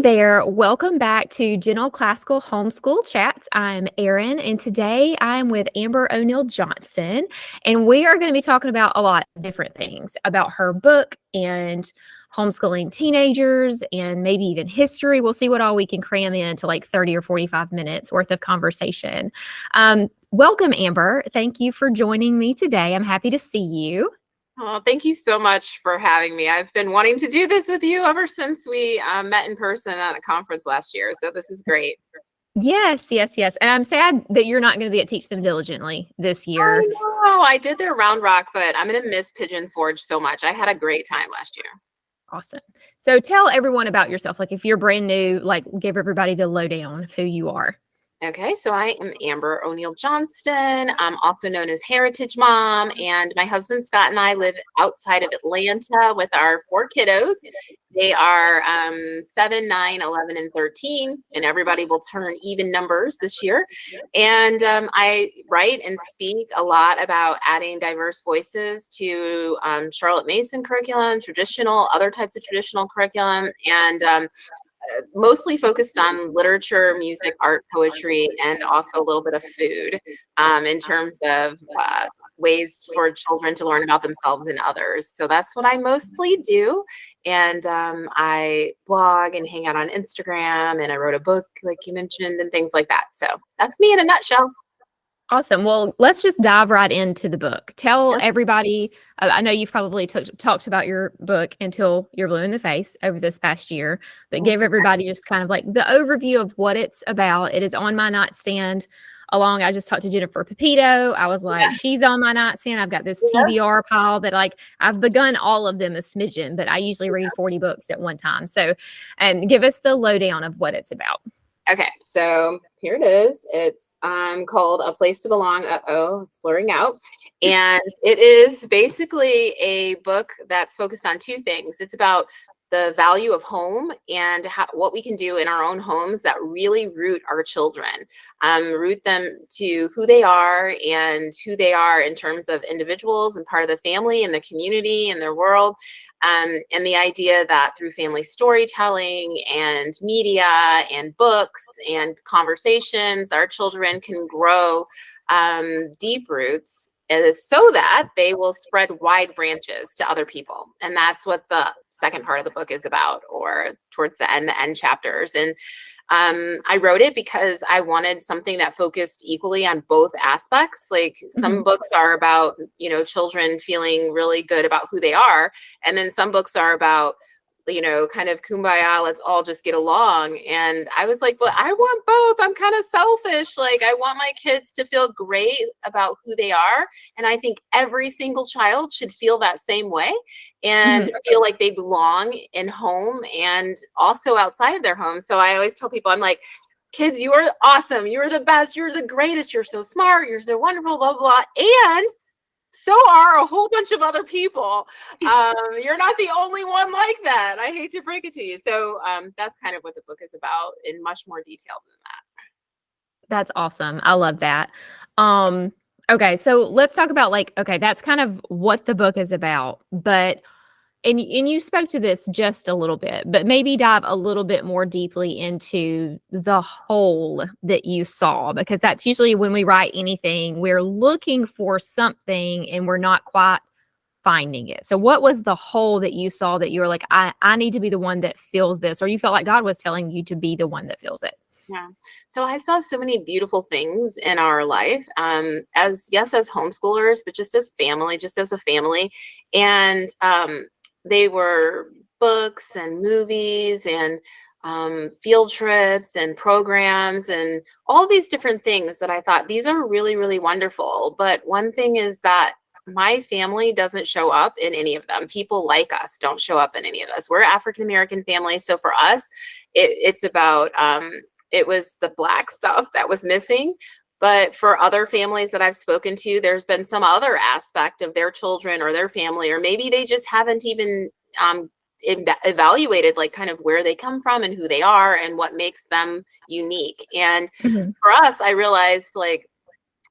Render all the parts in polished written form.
there. Welcome back to General Classical Homeschool Chats. I'm Erin, and today I'm with Amber O'Neill Johnston, and we are going to be talking about a lot of different things about her book and homeschooling teenagers and maybe even history. We'll see what all we can cram into like 30 or 45 minutes worth of conversation. Welcome, Amber. Thank you for joining me today. I'm happy to see you. Oh, thank you so much for having me. I've been wanting to do this with you ever since we met in person at a conference last year. So this is great. Yes. And I'm sad that you're not going to be at Teach Them Diligently this year. I know. I did their Round Rock, but I'm going to miss Pigeon Forge so much. I had a great time last year. Awesome. So tell everyone about yourself. Like if you're brand new, like give everybody the lowdown of who you are. Okay, so I am Amber O'Neill Johnston. I'm also known as Heritage Mom, and my husband Scott and I live outside of Atlanta with our 4 kiddos. They are 7, 9, 11, and 13, and everybody will turn even numbers this year. And I write and speak a lot about adding diverse voices to Charlotte Mason curriculum, other types of traditional curriculum, and mostly focused on literature, music, art, poetry, and also a little bit of food in terms of ways for children to learn about themselves and others. So that's what I mostly do. And I blog and hang out on Instagram, and I wrote a book, like you mentioned, and things like that. So that's me in a nutshell. Awesome. Well, let's just dive right into the book. Tell everybody, I know you've probably talked about your book until you're blue in the face over this past year, but give everybody just kind of like the overview of what it's about. It is on my nightstand I just talked to Jennifer Pepito. I was like, she's on my nightstand. I've got this TBR pile that I've begun all of them a smidgen, but I usually read 40 books at one time. So give us the lowdown of what it's about. Okay, so here it is. It's called A Place to Belong. It's blurring out. And it is basically a book that's focused on 2 things. It's about the value of home and what we can do in our own homes that really root our children, root them to who they are and who they are in terms of individuals and part of the family and the community and their world. And the idea that through family storytelling and media and books and conversations, our children can grow deep roots so that they will spread wide branches to other people. And that's what the second part of the book is about, or towards the end chapters. And I wrote it because I wanted something that focused equally on both aspects. Like some books are about, children feeling really good about who they are. And then some books are about, kind of kumbaya, let's all just get along. And I was like, well, I want both. I'm kind of selfish. Like I want my kids to feel great about who they are. And I think every single child should feel that same way and feel like they belong in home and also outside of their home. So I always tell people, I'm like, kids, you are awesome. You're the best. You're the greatest. You're so smart. You're so wonderful, blah, blah, blah. And so are a whole bunch of other people. You're not the only one like that. I hate to break it to you. So that's kind of what the book is about in much more detail than that. That's awesome. I love that. Okay, so let's talk about that's kind of what the book is about, but and you spoke to this just a little bit, but maybe dive a little bit more deeply into the whole that you saw, because that's usually when we write anything, we're looking for something and we're not quite finding it. So what was the whole that you saw that you were like, I need to be the one that feels this, or you felt like God was telling you to be the one that feels it? Yeah. So I saw so many beautiful things in our life, as homeschoolers, but just as a family. And they were books and movies and field trips and programs and all these different things that I thought these are really, really wonderful. But one thing is that my family doesn't show up in any of them. People like us don't show up in any of this. We're African-American family. So for us, it's about, it was the Black stuff that was missing. But for other families that I've spoken to, there's been some other aspect of their children or their family, or maybe they just haven't even evaluated like kind of where they come from and who they are and what makes them unique. And for us, I realized like,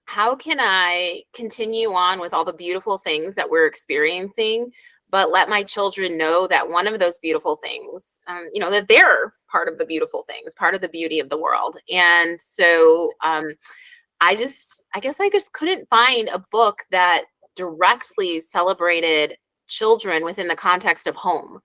how can I continue on with all the beautiful things that we're experiencing, but let my children know that one of those beautiful things, that they're part of the beautiful things, part of the beauty of the world. And so I guess I just couldn't find a book that directly celebrated children within the context of home.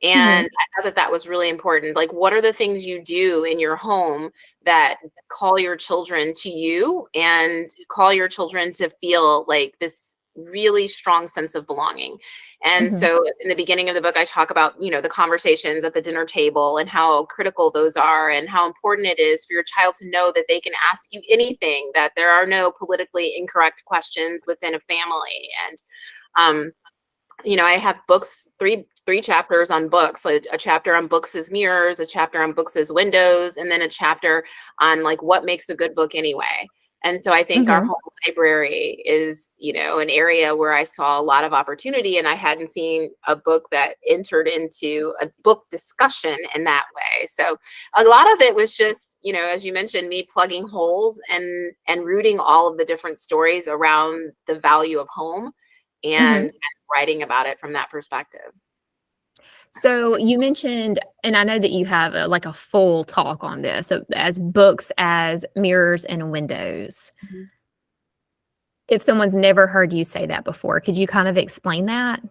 And Mhm. I thought that that was really important. Like, what are the things you do in your home that call your children to you and call your children to feel like this really strong sense of belonging? And Mhm. so in the beginning of the book, I talk about, the conversations at the dinner table and how critical those are and how important it is for your child to know that they can ask you anything, that there are no politically incorrect questions within a family. And um, I have books, three chapters on books, like a chapter on books as mirrors, a chapter on books as windows, and then a chapter on like what makes a good book anyway. And so I think our Mhm. home library is, an area where I saw a lot of opportunity, and I hadn't seen a book that entered into a book discussion in that way. So a lot of it was just, as you mentioned, me plugging holes and rooting all of the different stories around the value of home and Mhm. writing about it from that perspective. So you mentioned, and I know that you have like a full talk on this, so as books as mirrors and windows. Mhm. If someone's never heard you say that before, could you kind of explain that?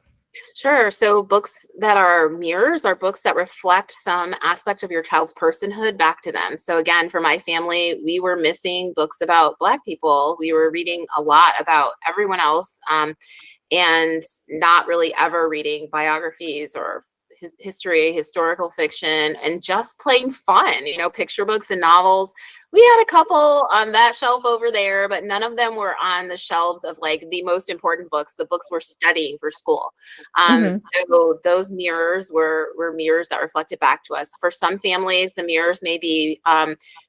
Sure. So books that are mirrors are books that reflect some aspect of your child's personhood back to them. So again, for my family, we were missing books about Black people. We were reading a lot about everyone else, and not really ever reading biographies or history, historical fiction, and just plain fun, picture books and novels. We had a couple on that shelf over there, but none of them were on the shelves of like the most important books, the books we're studying for school. Mhm. So those mirrors were mirrors that reflected back to us. For some families, the mirrors may be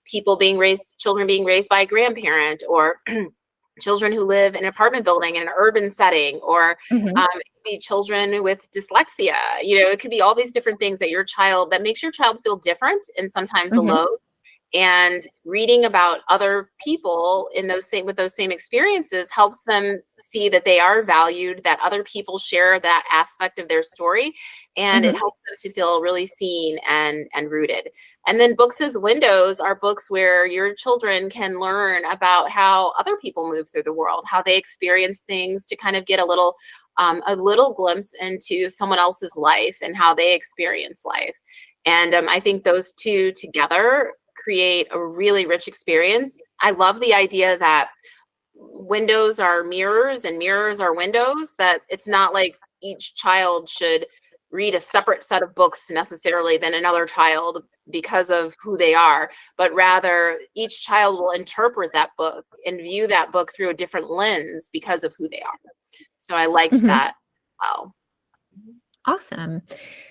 children being raised by a grandparent, or children who live in an apartment building in an urban setting, or Mhm. it could be children with dyslexia. It could be all these different things that makes your child feel different and sometimes Mhm. alone. And reading about other people in with those same experiences helps them see that they are valued, that other people share that aspect of their story, and it Mhm. helps them to feel really seen and rooted. And then books as windows are books where your children can learn about how other people move through the world, how they experience things, to kind of get a little glimpse into someone else's life and how they experience life. And I think those two together create a really rich experience. I love the idea that windows are mirrors and mirrors are windows, that it's not like each child should read a separate set of books necessarily than another child because of who they are, but rather each child will interpret that book and view that book through a different lens because of who they are. So I liked Mhm. that. Wow. Awesome.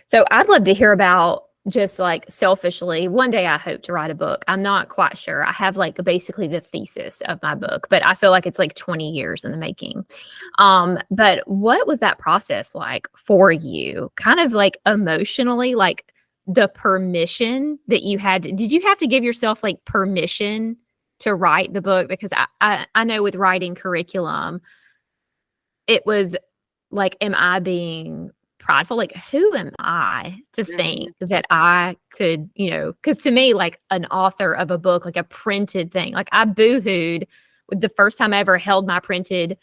So I'd love to hear about, just like selfishly, one day I hope to write a book. I'm not quite sure. I have like basically the thesis of my book, but I feel like it's like 20 years in the making. But what was that process like for you? Kind of like emotionally, like the permission that you had. Did you have to give yourself like permission to write the book? Because I know with writing curriculum, it was like, am I being prideful? Like, who am I to think Mhm. that I could, because to me, like an author of a book, like a printed thing, like I boohooed with the first time I ever held my printed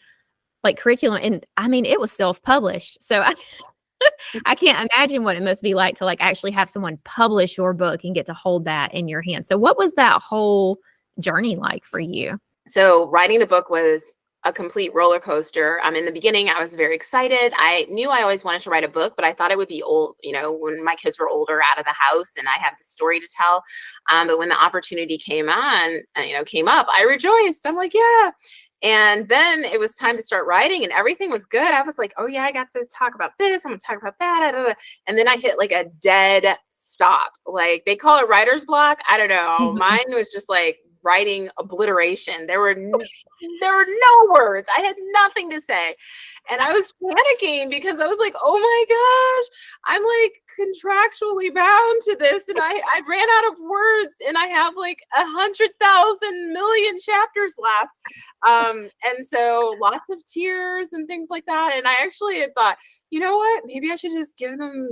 like curriculum. And I mean, it was self-published. So I can't imagine what it must be like to like actually have someone publish your book and get to hold that in your hand. So what was that whole journey like for you? So writing the book was a complete roller coaster. In the beginning, I was very excited. I knew I always wanted to write a book, but I thought it would be old, when my kids were older, out of the house, and I had the story to tell. But when the opportunity came came up, I rejoiced. I'm like, yeah. And then it was time to start writing, and everything was good. I was like, oh yeah, I got to talk about this. I'm gonna talk about that. Da, da, da. And then I hit like a dead stop. Like, they call it writer's block. I don't know. Mhm. Mine was just like writing obliteration. There were no words. I had nothing to say. And I was panicking because I was like, oh my gosh, I'm like contractually bound to this. And I ran out of words, and I have like 100,000 million chapters left. And so lots of tears and things like that. And I actually had thought, you know what? Maybe I should just give them,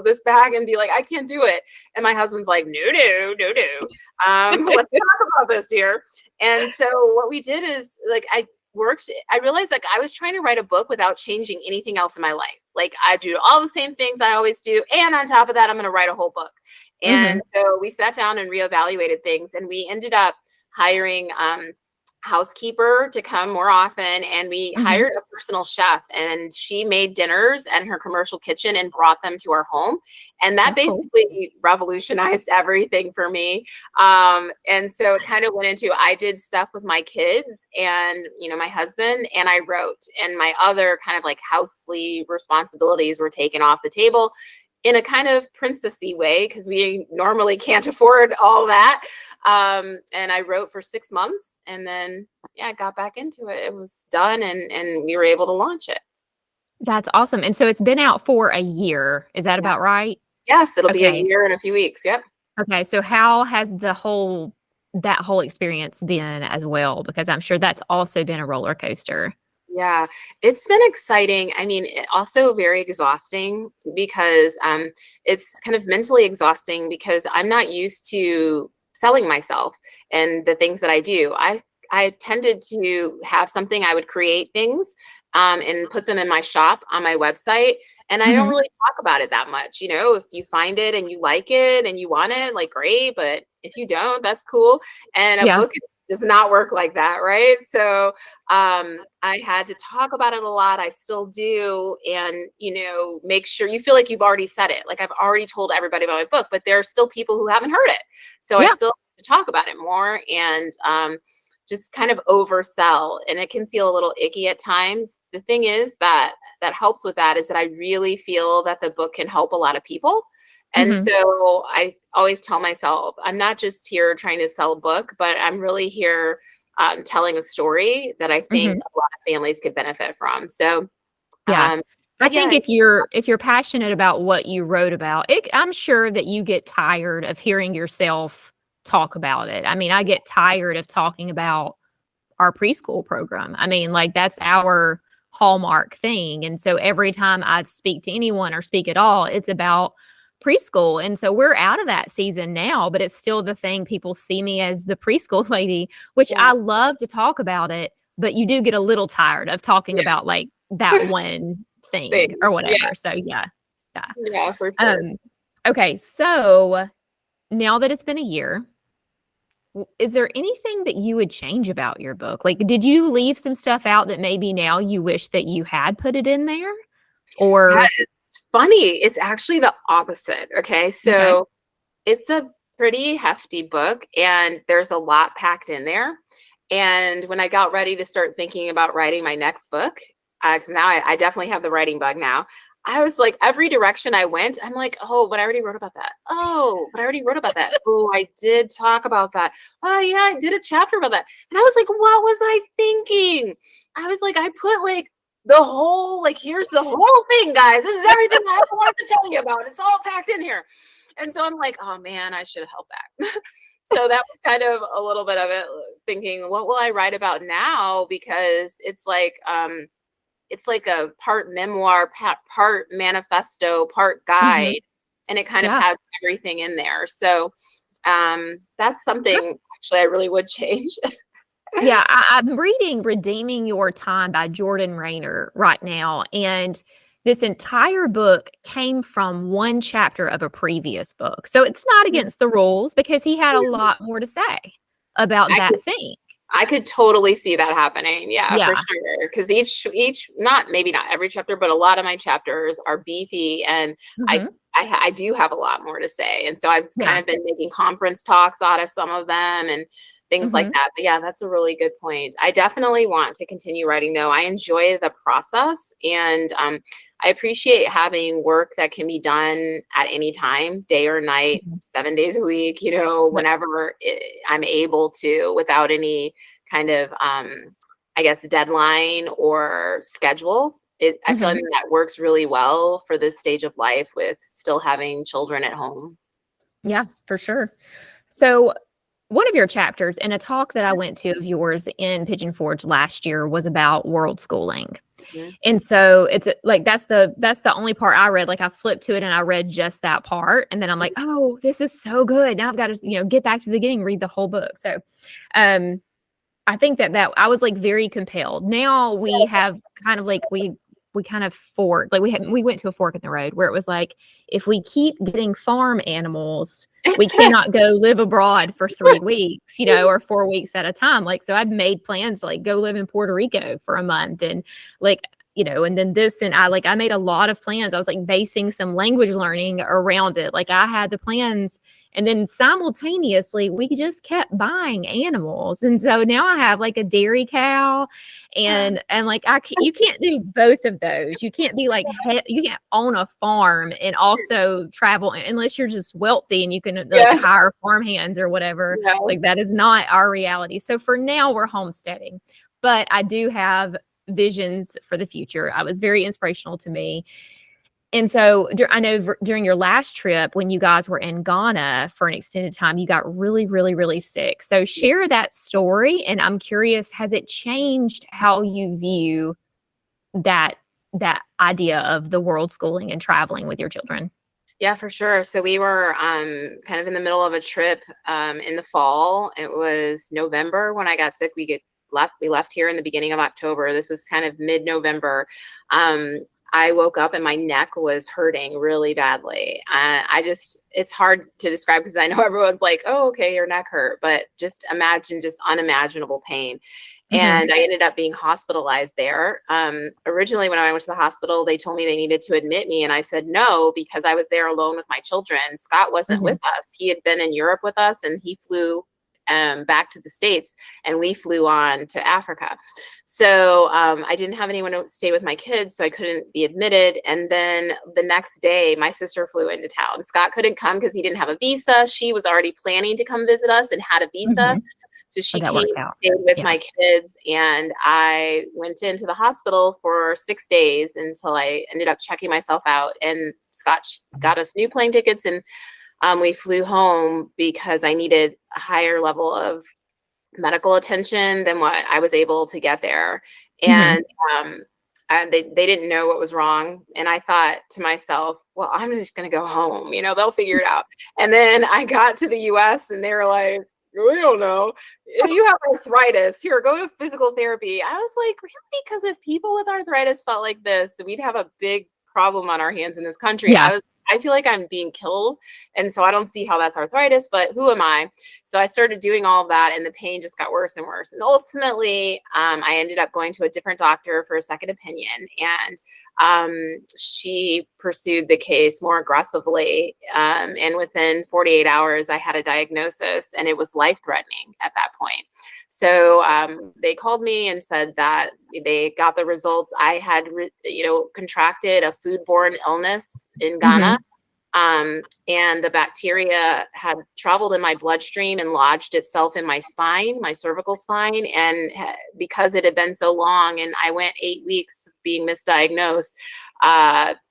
this bag and be like, I can't do it. And my husband's like, no, no, no, no. Let's talk about this, dear. And so what we did is like, I realized like I was trying to write a book without changing anything else in my life. Like I do all the same things I always do. And on top of that, I'm going to write a whole book. And so we sat down and reevaluated things, and we ended up hiring housekeeper to come more often, and we hired a personal chef, and she made dinners in her commercial kitchen and brought them to our home, and that That's cool. basically revolutionized everything for me. And so it kind of went into, I did stuff with my kids and my husband, and I wrote, and my other kind of like housely responsibilities were taken off the table in a kind of princessy way, because we normally can't afford all that. And I wrote for 6 months, and then got back into it. It was done, and we were able to launch it. That's awesome. And so it's been out for a year. Is that about right? Yes, it'll be a Okay. year and a few weeks. Yep. Okay. So how has that whole experience been as well? Because I'm sure that's also been a roller coaster. Yeah, it's been exciting. I mean, also very exhausting, because it's kind of mentally exhausting, because I'm not used to selling myself and the things that I do. I tended to have something, I would create things and put them in my shop on my website. And I don't really talk about it that much. If you find it and you like it and you want it, like, great. But if you don't, that's cool. And a Yeah. book does not work like that, right? So I had to talk about it a lot. I still do. And, make sure you feel like you've already said it. Like I've already told everybody about my book, but there are still people who haven't heard it. So I Yeah. still have to talk about it more, and just kind of oversell. And it can feel a little icky at times. The thing is that helps with that is that I really feel that the book can help a lot of people. And so I always tell myself, I'm not just here trying to sell a book, but I'm really here telling a story that I think a lot of families could benefit from. So, Yeah. I yeah, think if you're passionate about what you wrote about, I'm sure that you get tired of hearing yourself talk about it. I mean, I get tired of talking about our preschool program. I mean, like that's our hallmark thing. And so every time I speak to anyone or speak at all, it's about preschool. And so we're out of that season now, but it's still the thing. People see me as the preschool lady, which yeah, I love to talk about it, but you do get a little tired of talking yeah, about like that one thing thing. or Yeah, whatever. So yeah. Yeah. yeah, for sure. Um, okay. So now that it's been a year, is there anything that you would change about your book? Like, did you leave some stuff out that maybe now you wish that you had put it in there? Yeah, Or it's funny. It's actually the opposite. Okay. okay. So it's a pretty hefty book, and there's a lot packed in there. And when I got ready to start thinking about writing my next book, because now I definitely have the writing bug now, I was like, every direction I went, I'm like, oh, but I already wrote about that. Oh, but I already wrote about that. Oh, I did talk about that. Oh, yeah, I did a chapter about that. And I was like, what was I thinking? I was like, I put like the whole, like, here's the whole thing, guys. This is everything I ever wanted to tell you about. It's all packed in here. And so I'm like, oh man, I should have held back. So that was kind of a little bit of it, thinking, what will I write about now? Because it's like a part memoir, part manifesto, part Mhm. guide, and it kind of Yeah. has everything in there. So that's something actually I really would change. Yeah, I'm reading Redeeming Your Time by Jordan Rayner right now, and this entire book came from one chapter of a previous book. So it's not against the rules because he had a lot more to say about I that thing. I could totally see that happening. Yeah, for Yeah. sure. Because each not maybe not every chapter, but a lot of my chapters are beefy, and I Mhm. I do have a lot more to say. And so I've kind Yeah. of been making conference talks out of some of them and things like Mhm. that. But yeah, that's a really good point. I definitely want to continue writing though. I enjoy the process, and I appreciate having work that can be done at any time, day or night, Mhm. 7 days a week, Yep. whenever I'm able to, without any kind of I guess deadline or schedule. I feel like Mhm. that works really well for this stage of life with still having children at home. Yeah, for sure. So one of your chapters in a talk that I went to of yours in Pigeon Forge last year was about world schooling. Mhm. And so it's like that's the only part I read. Like I flipped to it and I read just that part, and then I'm like, oh, this is so good. Now I've got to get back to the beginning, read the whole book. So, I think that I was like very compelled. Now we have kind of like we kind of fork like we went to a fork in the road where it was like if we keep getting farm animals, we cannot go live abroad for 3 weeks, or 4 weeks at a time. Like, so I'd made plans to like go live in Puerto Rico for a month and like, and then this, and I made a lot of plans. I was like basing some language learning around it. Like I had the plans, and then simultaneously we just kept buying animals. And so now I have like a dairy cow and like you can't do both of those. You can't be like you can't own a farm and also travel unless you're just wealthy and you can like Yes. hire farm hands or whatever. Yes. Like that is not our reality. So for now we're homesteading, but I do have visions for the future. I was very inspirational to me. And so I know during your last trip, when you guys were in Ghana for an extended time, you got really, really, really sick. So share that story. And I'm curious, has it changed how you view that idea of the world schooling and traveling with your children? Yeah, for sure. So we were kind of in the middle of a trip in the fall. It was November when I got sick. We left here in the beginning of October. This was kind of mid-November. I woke up and my neck was hurting really badly. It's hard to describe because I know everyone's like, oh, okay, your neck hurt, but just imagine just unimaginable pain. And I ended up being hospitalized there. Originally, when I went to the hospital, they told me they needed to admit me. And I said no, because I was there alone with my children. Scott wasn't with us. He had been in Europe with us and he flew back to the States and we flew on to Africa. So I didn't have anyone to stay with my kids, so I couldn't be admitted. And then the next day, my sister flew into town. Scott couldn't come because he didn't have a visa. She was already planning to come visit us and had a visa. So she came, stayed with my kids, and I went into the hospital for 6 days until I ended up checking myself out. And Scott got us new plane tickets, and we flew home because I needed a higher level of medical attention than what I was able to get there. And they didn't know what was wrong. And I thought to myself, well, I'm just going to go home. They'll figure it out. And then I got to the US and they were like, we don't know. You have arthritis. Here, go to physical therapy. I was like, really? Because if people with arthritis felt like this, we'd have a big problem on our hands in this country. Yeah. I feel like I'm being killed. And so I don't see how that's arthritis, but who am I? So I started doing all of that and the pain just got worse and worse. And ultimately, I ended up going to a different doctor for a second opinion. And she pursued the case more aggressively. And within 48 hours, I had a diagnosis and it was life-threatening at that point. So they called me and said that they got the results. I had, contracted a foodborne illness in Ghana. And the bacteria had traveled in my bloodstream and lodged itself in my spine, my cervical spine. And because it had been so long and I went 8 weeks being misdiagnosed,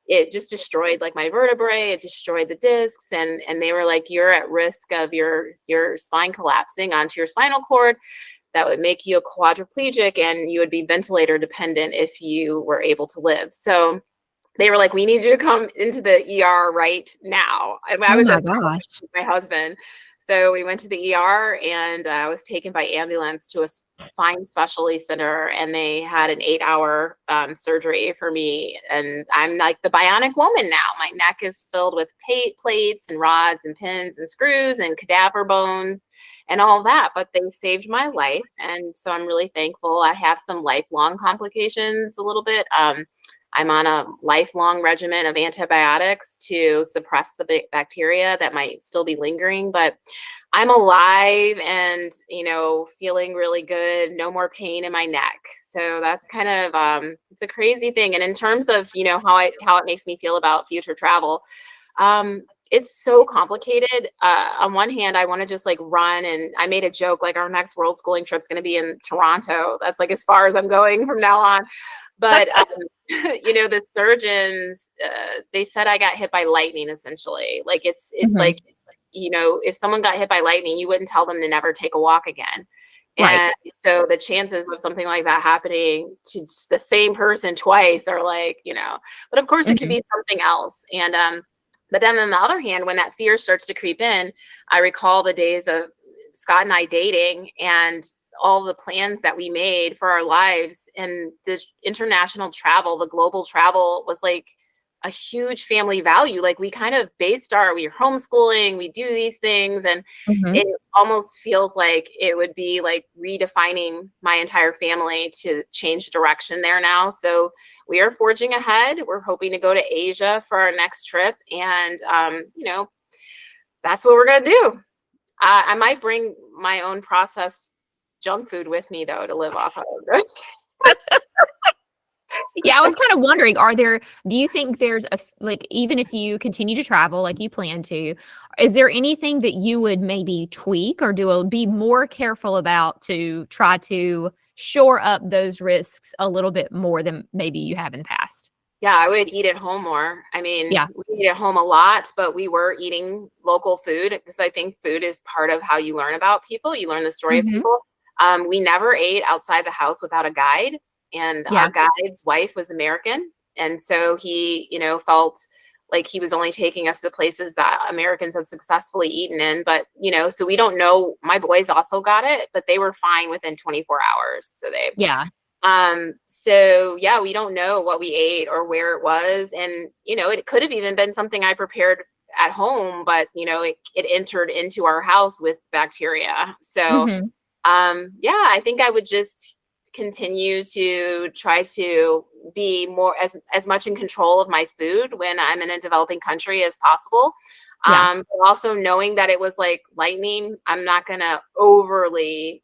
it just destroyed like my vertebrae. It destroyed the discs. And they were like, you're at risk of your spine collapsing onto your spinal cord. That would make you a quadriplegic and you would be ventilator dependent if you were able to live. So they were like, we need you to come into the ER right now. I was at my husband. So we went to the ER and I was taken by ambulance to a spine specialty center, and they had an 8-hour surgery for me. And I'm like the bionic woman now. My neck is filled with plates and rods and pins and screws and cadaver bones and all that, but they saved my life. And so I'm really thankful. I have some lifelong complications a little bit. I'm on a lifelong regimen of antibiotics to suppress the bacteria that might still be lingering, but I'm alive and, feeling really good. No more pain in my neck. So that's kind of, it's a crazy thing. And in terms of, how it makes me feel about future travel, it's so complicated. On one hand, I want to just like run, and I made a joke like our next world schooling trip is going to be in Toronto. That's like as far as I'm going from now on. But the surgeons, they said I got hit by lightning essentially. Like it's like if someone got hit by lightning, you wouldn't tell them to never take a walk again. Right. And so the chances of something like that happening to the same person twice are like, but of course it could Mhm. be something else. And, but then on the other hand, when that fear starts to creep in, I recall the days of Scott and I dating and all the plans that we made for our lives, and this international travel, the global travel was like a huge family value. Like we kind of we were homeschooling, we do these things, and Mhm. it almost feels like it would be like redefining my entire family to change direction there now. So we are forging ahead. We're hoping to go to Asia for our next trip. And, that's what we're going to do. I might bring my own processed junk food with me, though, to live off of. Yeah, I was kind of wondering, do you think there's like, even if you continue to travel like you plan to, is there anything that you would maybe tweak or be more careful about to try to shore up those risks a little bit more than maybe you have in the past? Yeah, I would eat at home more. I mean, Yeah. we eat at home a lot, but we were eating local food because I think food is part of how you learn about people. You learn the story of Mhm. people. We never ate outside the house without a guide, and our Yeah. guide's wife was American, and so he, felt like he was only taking us to places that Americans had successfully eaten in. But so we don't know. My boys also got it, but they were fine within 24 hours. Yeah. So yeah, we don't know what we ate or where it was. And, it could have even been something I prepared at home, but it entered into our house with bacteria. So, Mhm. yeah, I think I would just continue to try to be more as much in control of my food when I'm in a developing country as possible. Yeah. But also knowing that it was like lightning, I'm not gonna overly,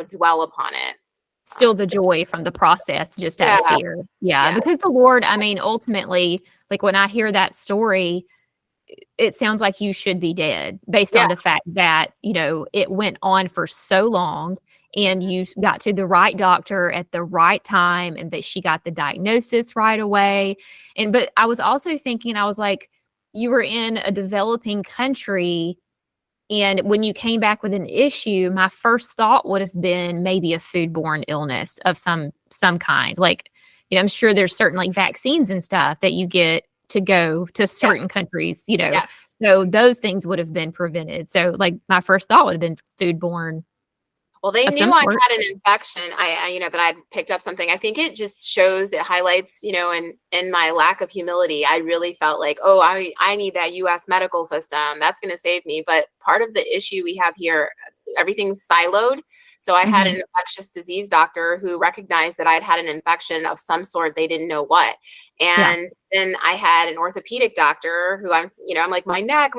dwell upon it. Still the So joy from the process just out yeah, of fear. Yeah, yeah, because the Lord, I mean, ultimately, like, when I hear that story, it sounds like you should be dead based yeah, on the fact that, it went on for so long and you got to the right doctor at the right time and that she got the diagnosis right away. But I was also thinking, I was like, you were in a developing country, and when you came back with an issue, my first thought would have been maybe a foodborne illness of some kind. Like, I'm sure there's certain like vaccines and stuff that you get to go to yeah, certain countries, yeah. so those things would have been prevented. So like my first thought would have been foodborne Well, they of knew some I sort. had an infection. That I'd picked up something. I think it just shows, it highlights, in my lack of humility. I really felt like, oh, I need that U.S. medical system. That's going to save me. But part of the issue we have here, everything's siloed. So I had an Mhm. infectious disease doctor who recognized that I'd had an infection of some sort. They didn't know what. Yeah. And then I had an orthopedic doctor who I'm like, my neck.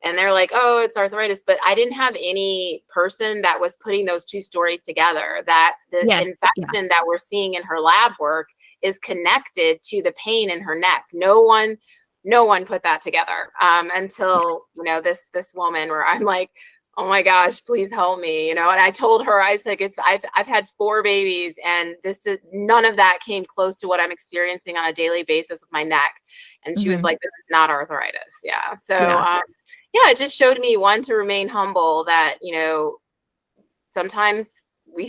And they're like, oh, it's arthritis. But I didn't have any person that was putting those two stories together, that the Yes. Yeah. infection that we're seeing in her lab work is connected to the pain in her neck. No one put that together, until, this woman, where I'm like, oh my gosh, please help me. And I told her, I was like, I've had 4 babies, and none of that came close to what I'm experiencing on a daily basis with my neck. And she was Mhm. like, this is not arthritis. Yeah. So, Yeah. yeah, it just showed me, one, to remain humble, that, sometimes we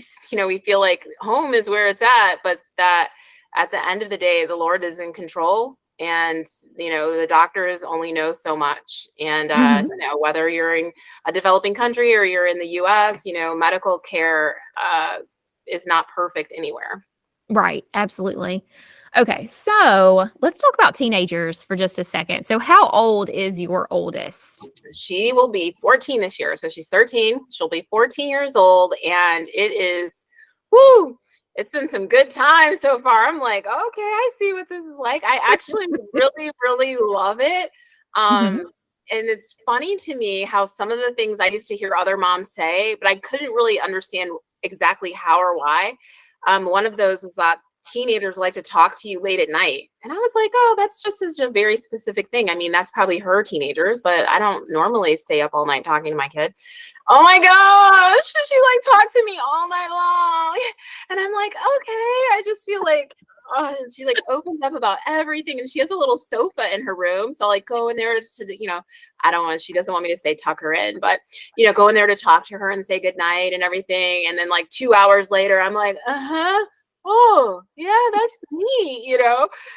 feel like home is where it's at, but that at the end of the day, the Lord is in control. And the doctors only know so much. And Mhm. whether you're in a developing country or you're in the US, medical care is not perfect anywhere. Right. Absolutely. Okay. So let's talk about teenagers for just a second. So, how old is your oldest? She will be 14 this year. So she's 13. She'll be 14 years old. And it is, whoo, it's been some good times so far. I'm like, okay, I see what this is like. I actually really, really love it. Mhm. And it's funny to me how some of the things I used to hear other moms say, but I couldn't really understand exactly how or why. One of those was that teenagers like to talk to you late at night. And I was like, oh, that's just a very specific thing. I mean, that's probably her teenagers, but I don't normally stay up all night talking to my kid. Oh my gosh, she like talked to me all night long. And I'm like, okay, I just feel like, oh, and she like opens up about everything, and she has a little sofa in her room. So like go in there to, I don't want, she doesn't want me to say tuck her in, but go in there to talk to her and say goodnight and everything. And then like 2 hours later, I'm like, uh-huh. Oh, yeah, that's me,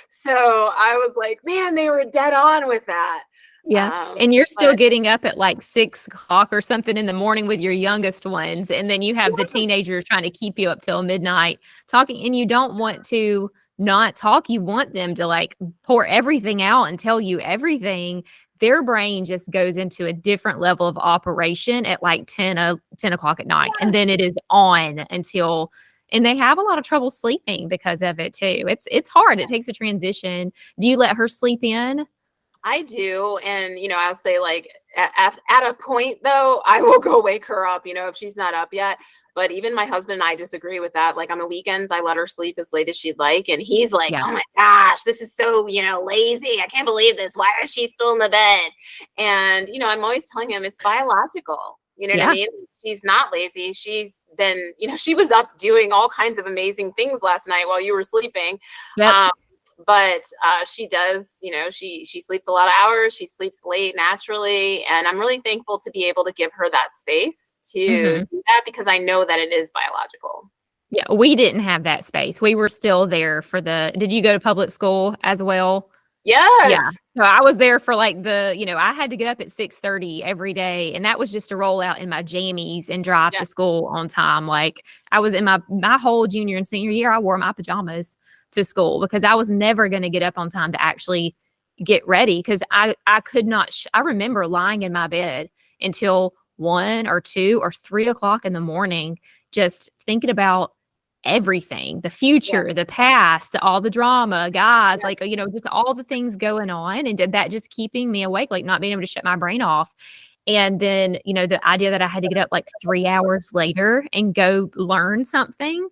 So I was like, man, they were dead on with that. Yeah, and you're still But getting up at, like, 6 o'clock or something in the morning with your youngest ones, and then you have the teenager trying to keep you up till midnight talking, and you don't want to not talk, you want them to, like, pour everything out and tell you everything. Their brain just goes into a different level of operation at, like, 10 o'clock at night, and then it is on until and they have a lot of trouble sleeping because of it too. It's hard, it takes a transition. Do you let her sleep in? I do. And, I'll say like at a point though, I will go wake her up, if she's not up yet. But even my husband and I disagree with that. Like on the weekends, I let her sleep as late as she'd like. And he's like, Yeah. oh my gosh, this is so, lazy. I can't believe this. Why is she still in the bed? And, I'm always telling him it's biological. You know what I Yeah. mean? She's not lazy. She's been, she was up doing all kinds of amazing things last night while you were sleeping. Yep. But she does, she sleeps a lot of hours. She sleeps late naturally. And I'm really thankful to be able to give her that space to Mhm. do that, because I know that it is biological. Yeah, we didn't have that space. We were still there for did you go to public school as well? Yeah. Yes. So I was there for like I had to get up at 6:30 every day, and that was just to roll out in my jammies and drive Yeah. to school on time. Like I was in my whole junior and senior year, I wore my pajamas to school because I was never going to get up on time to actually get ready because I could not I remember lying in my bed until 1 or 2 or 3 o'clock in the morning just thinking about everything, the Yeah. future, the past, all the drama, guys, like, just all the things going on, and did that just keeping me awake, like, not being able to shut my brain off. And then, the idea that I had to get up, like, 3 hours later and go learn something,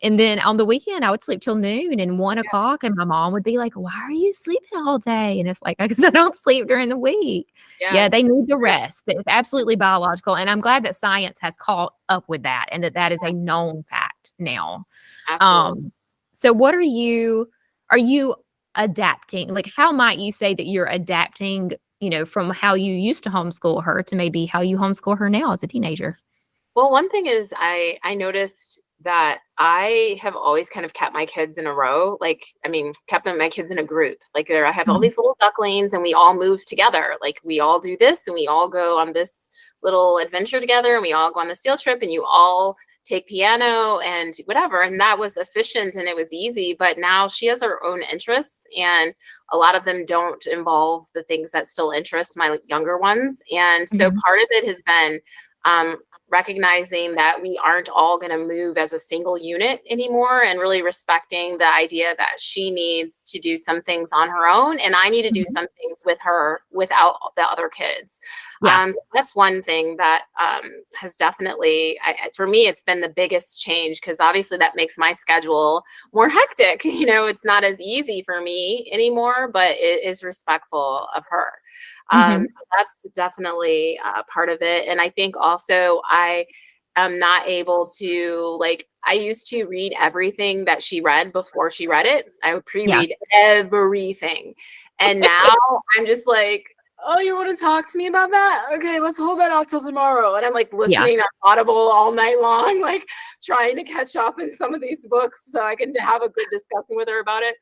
and then on the weekend, I would sleep till noon and 1 o'clock, and my mom would be like, "Why are you sleeping all day?" And it's like, "'Cause I don't sleep during the week." Yeah. Yeah, they need the rest. It's absolutely biological, and I'm glad that science has caught up with that and that is a known fact now. Absolutely. Um, so what are you adapting? Like, how might you say that you're adapting, from how you used to homeschool her to maybe how you homeschool her now as a teenager? Well, one thing is I noticed that I have always kind of kept my kids in a row. Like, I mean, kept my kids in a group. Like I have all Mhm. these little ducklings and we all move together. Like we all do this and we all go on this little adventure together and we all go on this field trip and you all take piano and whatever. And that was efficient and it was easy. But now she has her own interests and a lot of them don't involve the things that still interest my younger ones. And so Mhm. part of it has been um, recognizing that we aren't all going to move as a single unit anymore and really respecting the idea that she needs to do some things on her own and I need to do Mhm. some things with her without the other kids. Yeah. So that's one thing that has definitely, for me, it's been the biggest change because obviously that makes my schedule more hectic. It's not as easy for me anymore, but it is respectful of her. Mhm. So that's definitely part of it. And I think also I am not able to, like, I used to read everything that she read before she read it. I would Yeah. pre-read everything. And now I'm just like, oh, you want to talk to me about that? Okay, let's hold that off till tomorrow. And I'm like Yeah. listening on Audible all night long, like trying to catch up in some of these books so I can have a good discussion with her about it.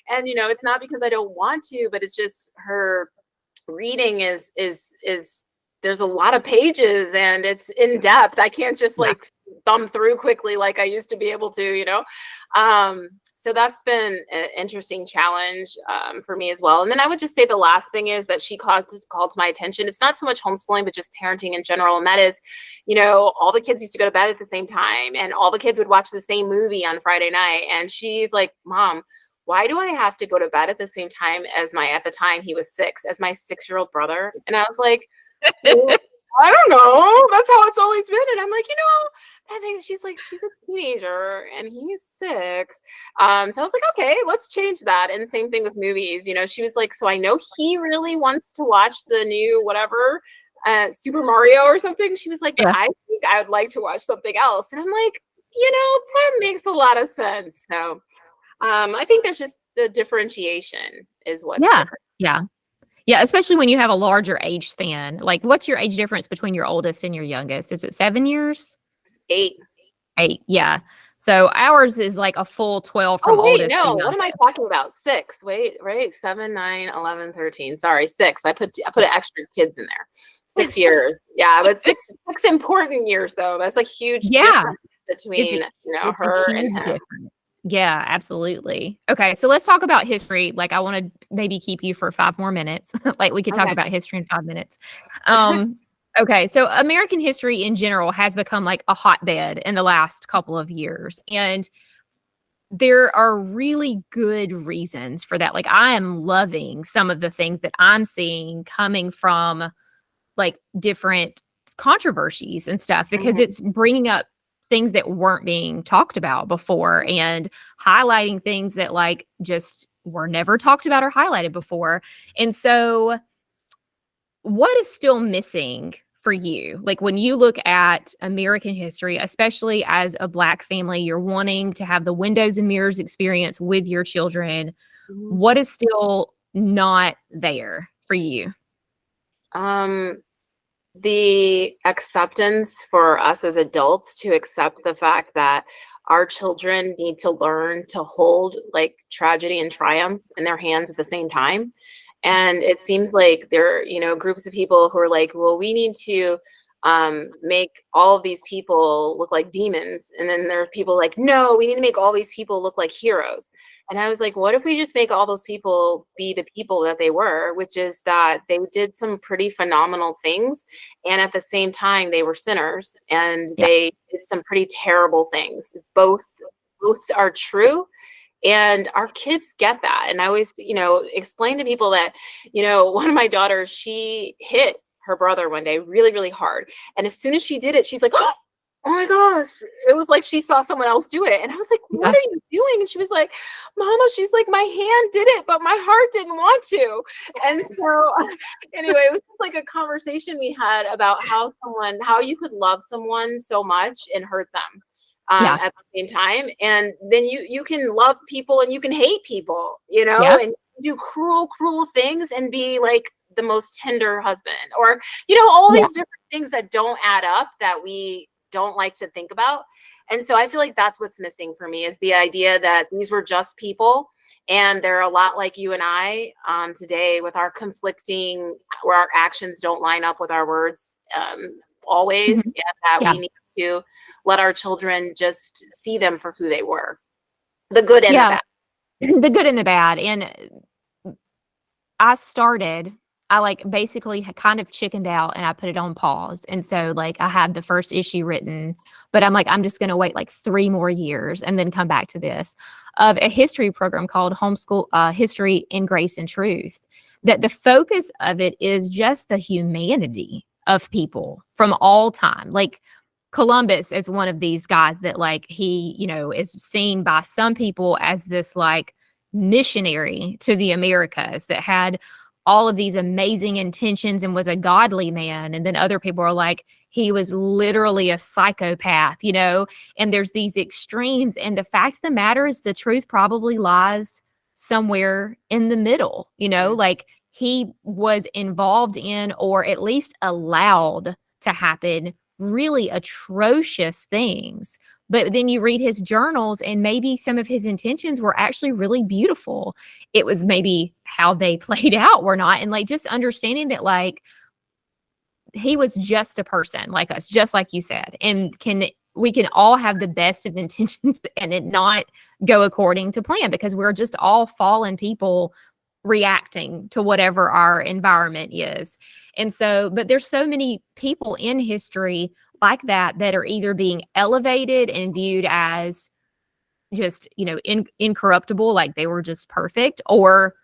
And it's not because I don't want to, but it's just her reading is there's a lot of pages and it's in depth. I can't just Yeah. like thumb through quickly like I used to be able to. So that's been an interesting challenge for me as well. And then I would just say the last thing is that she called to my attention. It's not so much homeschooling, but just parenting in general. And that is, all the kids used to go to bed at the same time and all the kids would watch the same movie on Friday night. And she's like, Mom, why do I have to go to bed at the same time as at the time he was 6, as my 6-year-old brother? And I was like, well, I don't know. That's how it's always been. And I'm like, that makes, she's like, she's a teenager and he's 6. So I was like, okay, let's change that. And same thing with movies. You know, she was like, so I know he really wants to watch the new whatever, Super Mario or something. She was like, but Yeah. I think I would like to watch something else. And I'm like, you know, that makes a lot of sense. So I think there's just the differentiation is what's Yeah. different. Yeah. Yeah, especially when you have a larger age span. Like, what's your age difference between your oldest and your youngest? Is it 7 years? 8. 8, yeah. So ours is like a full 12 Oh, from wait, oldest to no. What am I youngest. talking about? 6. Wait, right? 7, 9, 11, 13. Sorry, 6. I put extra kids in there. 6 years. Yeah, but 6 important years though. That's a huge Yeah, difference it's a between, you know, it's a her and huge him. difference. Yeah, absolutely. Okay, so let's talk about history. Like, I wanna maybe keep you for 5 more minutes. Like, we could talk Okay. about history in 5 minutes. Um, okay, so American history in general has become, like, a hotbed in the last couple of years, and there are really good reasons for that. Like, I am loving some of the things that I'm seeing coming from, like, different controversies and stuff because Mhm. it's bringing up things that weren't being talked about before and highlighting things that, like, just were never talked about or highlighted before. And so what is still missing for you? Like, when you look at American history, especially as a Black family, you're wanting to have the windows and mirrors experience with your children. Mhm. What is still not there for you? Um, the acceptance for us as adults to accept the fact that our children need to learn to hold like tragedy and triumph in their hands at the same time. And it seems like there are, you know, groups of people who are like, well, we need to make all of these people look like demons. And then there are people like, no, we need to make all these people look like heroes. And I was like, what if we just make all those people be the people that they were, which is that they did some pretty phenomenal things. And at the same time, they were sinners and Yeah. they did some pretty terrible things. Both are true, and our kids get that. And I always, you know, explain to people that, you know, one of my daughters, she hit her brother one day really, really hard. And as soon as she did it, she's like, oh my gosh. It was like she saw someone else do it. And I was like, what Yeah. are you doing? And she was like, Mama, she's like, my hand did it, but my heart didn't want to. And so anyway, it was just like a conversation we had about how you could love someone so much and hurt them Yeah. at the same time. And then you can love people and you can hate people, you know, Yeah. and do cruel, cruel things and be like the most tender husband, or, you know, all Yeah. these different things that don't add up that we don't like to think about. And so I feel like that's what's missing for me is the idea that these were just people and they're a lot like you and I today with our conflicting, where our actions don't line up with our words always, Mhm. and that Yeah. we need to let our children just see them for who they were, the good and the Yeah. bad. The good and the bad. And I started I, like, basically had kind of chickened out and I put it on pause, and so, like, I have the first issue written, but I'm like, "I'm just gonna wait, like, 3 more years and then come back to this," of a history program called Homeschool History in Grace and Truth, that the focus of it is just the humanity of people from all time. Like, Columbus is one of these guys that, like, he, you know, is seen by some people as this, like, missionary to the Americas that had all of these amazing intentions and was a godly man. And then other people are like, he was literally a psychopath, you know? And there's these extremes. And the fact of the matter is, the truth probably lies somewhere in the middle, you know? Mhm. Like, he was involved in, or at least allowed to happen, really atrocious things. But then you read his journals, and maybe some of his intentions were actually really beautiful. It was maybe how they played out were not. And, like, just understanding that, like, he was just a person like us, just like you said. And we can all have the best of intentions and it not go according to plan because we're just all fallen people reacting to whatever our environment is. And so, but there's so many people in history like that that are either being elevated and viewed as just, you know, incorruptible, like they were just perfect, or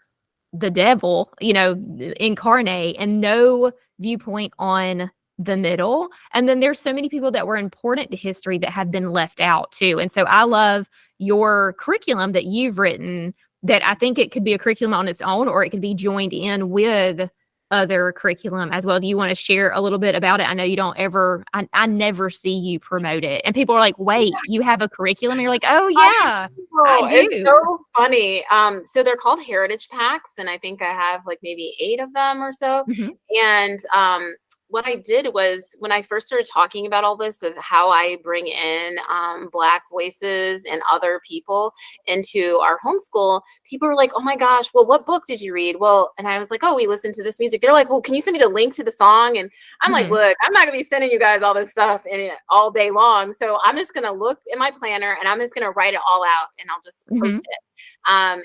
the devil, you know, incarnate, and no viewpoint on the middle. And then there's so many people that were important to history that have been left out too. And so I love your curriculum that you've written, that I think it could be a curriculum on its own, or it could be joined in with other curriculum as well. Do you want to share a little bit about it? I know you don't ever, I never see you promote it. And people are like, wait, you have a curriculum? And you're like, oh yeah, I It's do. so funny. So they're called heritage packs, and I think I have like maybe 8 of them or so. Mhm. And what I did was, when I first started talking about all this, of how I bring in Black voices and other people into our homeschool, people were like, oh my gosh, well, what book did you read? Well, and I was like, oh, we listened to this music. They're like, well, can you send me the link to the song? And I'm like, Mhm. look, I'm not gonna be sending you guys all this stuff in it all day long. So I'm just gonna look in my planner and I'm just gonna write it all out and I'll just Mhm. post it.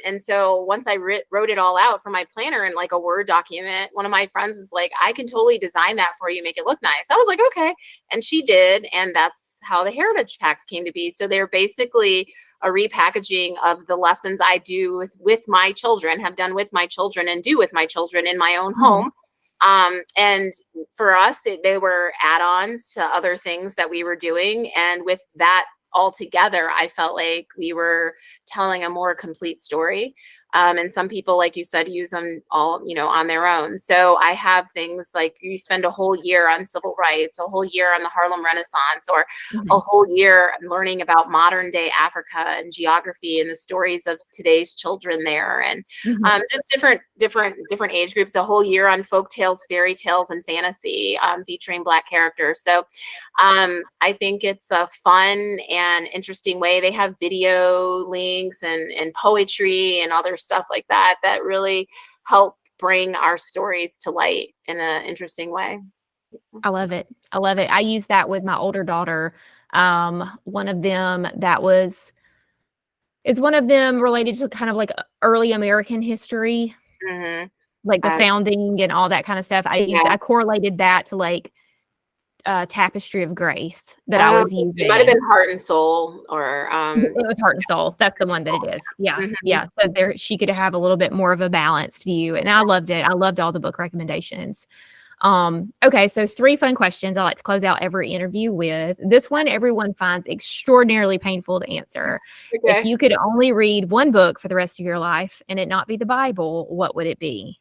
And so once I wrote it all out for my planner in like a Word document, one of my friends is like, I can totally design that for you, make it look nice. I was like, okay. And she did. And that's how the heritage packs came to be. So they're basically a repackaging of the lessons I do with my children, have done with my children, and do with my children in my own Mhm. home. And for us, they were add-ons to other things that we were doing. And with that all together, I felt like we were telling a more complete story. And some people, like you said, use them all, on their own. So I have things like, you spend a whole year on civil rights, a whole year on the Harlem Renaissance, or a Mhm. whole year learning about modern day Africa and geography and the stories of today's children there. And Mhm. just different age groups, a whole year on folk tales, fairy tales, and fantasy, featuring Black characters. So I think it's a fun and interesting way. They have video links and poetry and other stuff like that that really help bring our stories to light in an interesting way. I love it. I love it. I use that with my older daughter. One of them is one of them related to kind of like early American history, Hmm. like the Uh, founding and all that kind of stuff. yeah. I correlated that to like Tapestry of Grace that I was It might have using. been Heart and Soul, or It was Heart and Soul. That's the one that it is. Yeah. mhm. Yeah. So there she could have a little bit more of a balanced view. And I loved it. I loved all the book recommendations. Okay, so 3 fun questions I like to close out every interview with. This one everyone finds extraordinarily painful to answer. If Okay. you could only read one book for the rest of your life and it not be the Bible, what would it be?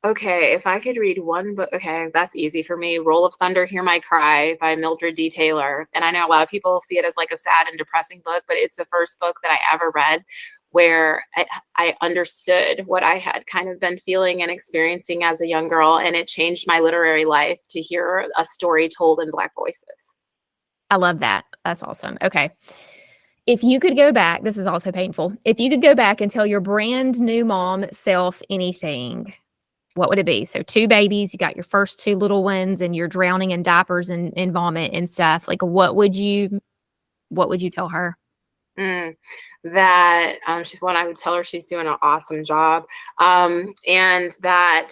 Okay, if I could read one book, okay, that's easy for me. Roll of Thunder, Hear My Cry by Mildred D. Taylor. And I know a lot of people see it as like a sad and depressing book, but it's the first book that I ever read where I understood what I had kind of been feeling and experiencing as a young girl. And it changed my literary life to hear a story told in Black voices. I love that. That's awesome. Okay. If you could go back, this is also painful. If you could go back and tell your brand new mom self anything, what would it be? So 2 babies, you got your first 2 little ones and you're drowning in diapers and vomit and stuff. Like what would you tell her? Mm, that she's one, I would tell her she's doing an awesome job. And that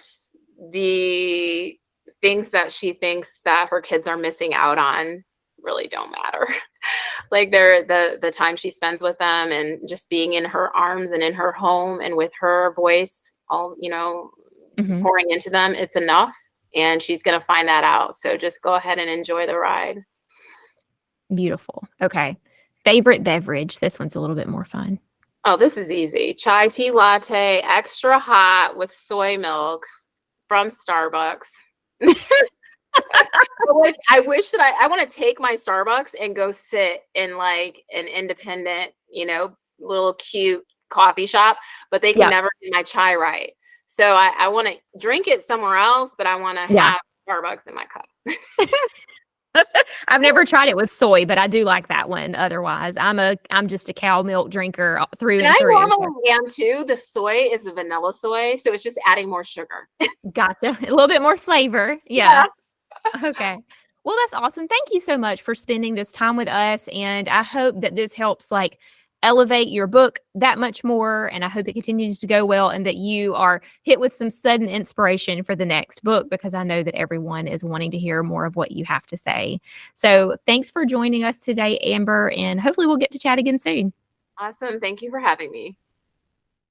the things that she thinks that her kids are missing out on really don't matter. Like, they're the time she spends with them and just being in her arms and in her home and with her voice all, Mhm. pouring into them, it's enough. And she's gonna find that out. So just go ahead and enjoy the ride. Beautiful. Okay. Favorite beverage? This one's a little bit more fun. Oh, this is easy. Chai tea latte, extra hot with soy milk from Starbucks. But, like, I wish that I wanna take my Starbucks and go sit in, like, an independent, little cute coffee shop, but they can Yeah. never do my chai right. So I wanna drink it somewhere else, but I wanna Yeah. have Starbucks in my cup. I've never tried it with soy, but I do like that one otherwise. I'm just a cow milk drinker through And and I through. So normally am too. The soy is a vanilla soy, so it's just adding more sugar. gotcha. A little bit more flavor. Yeah. Yeah. Okay. Well, that's awesome. Thank you so much for spending this time with us. And I hope that this helps like elevate your book that much more. And I hope it continues to go well and that you are hit with some sudden inspiration for the next book because I know that everyone is wanting to hear more of what you have to say. So thanks for joining us today, Amber. And hopefully we'll get to chat again soon. Awesome. Thank you for having me.